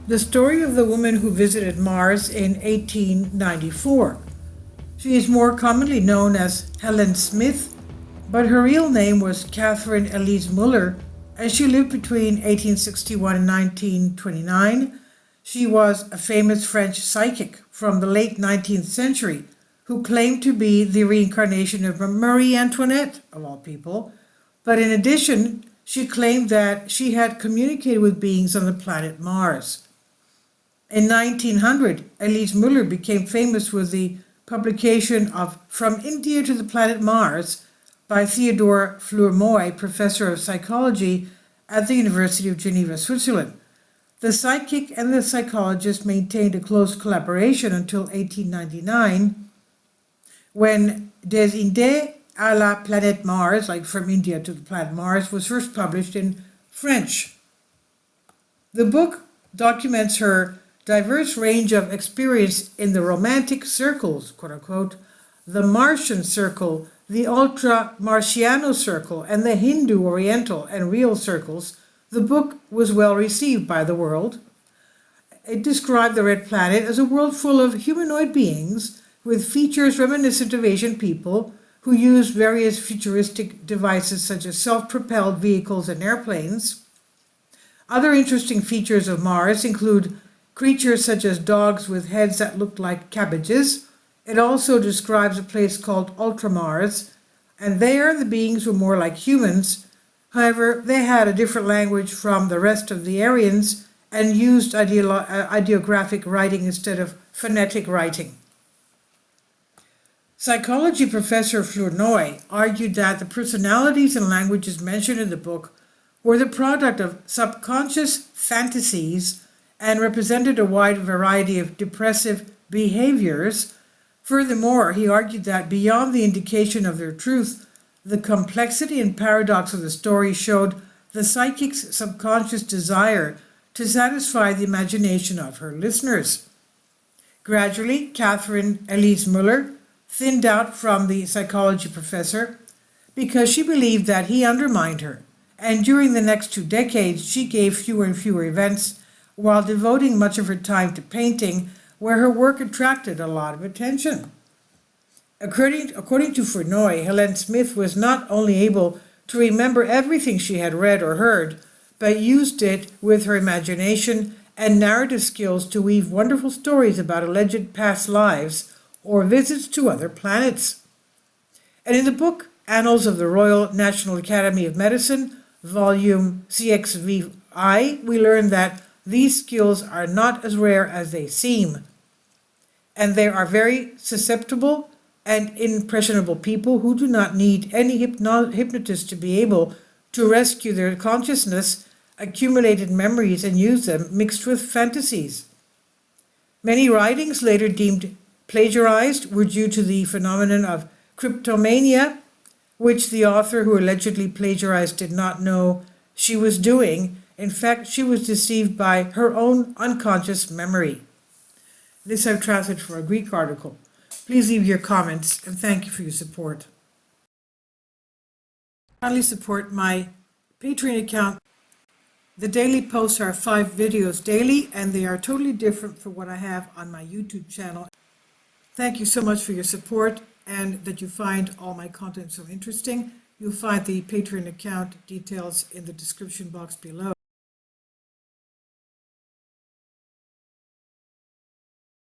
The story of the woman who visited Mars in 1894. She is more commonly known as Helen Smith, but her real name was Catherine Elise Muller, and she lived between 1861 and 1929. She was a famous French psychic from the late 19th century who claimed to be the reincarnation of Marie Antoinette, of all people. But in addition, she claimed that she had communicated with beings on the planet Mars. In 1900, Elise Muller became famous with the publication of From India to the Planet Mars by Theodore Flournoy, professor of psychology at the University of Geneva, Switzerland. The psychic and the psychologist maintained a close collaboration until 1899, when Des Indes à la Planète Mars, like From India to the Planet Mars, was first published in French. The book documents her diverse range of experience in the romantic circles, quote unquote, the Martian circle, the ultra Marciano circle, and the Hindu, Oriental, and real circles. The book was well received by the world. It described the Red Planet as a world full of humanoid beings with features reminiscent of Asian people who used various futuristic devices such as self-propelled vehicles and airplanes. Other interesting features of Mars include creatures such as dogs with heads that looked like cabbages. It also describes a place called Ultramars, and there the beings were more like humans. However, they had a different language from the rest of the Aryans and used ideographic writing instead of phonetic writing. Psychology professor Flournoy argued that the personalities and languages mentioned in the book were the product of subconscious fantasies and represented a wide variety of depressive behaviors. Furthermore, he argued that beyond the indication of their truth, the complexity and paradox of the story showed the psychic's subconscious desire to satisfy the imagination of her listeners. Gradually, Catherine Elise Muller thinned out from the psychology professor because she believed that he undermined her, and during the next 2 decades she gave fewer and fewer events while devoting much of her time to painting, where her work attracted a lot of attention. According to Flournoy, Helen Smith was not only able to remember everything she had read or heard, but used it with her imagination and narrative skills to weave wonderful stories about alleged past lives or visits to other planets. And in the book Annals of the Royal National Academy of Medicine, volume CXVI, we learn that these skills are not as rare as they seem, and they are very susceptible and impressionable people who do not need any hypnotist to be able to rescue their consciousness, accumulated memories, and use them mixed with fantasies. Many writings later deemed plagiarized were due to the phenomenon of cryptomania, which the author who allegedly plagiarized did not know she was doing. In fact, she was deceived by her own unconscious memory. This I've translated from a Greek article. Please leave your comments, and thank you for your support. Kindly support my Patreon account. The daily posts are 5 videos daily, and they are totally different from what I have on my YouTube channel. Thank you so much for your support and that you find all my content so interesting. You'll find the Patreon account details in the description box below.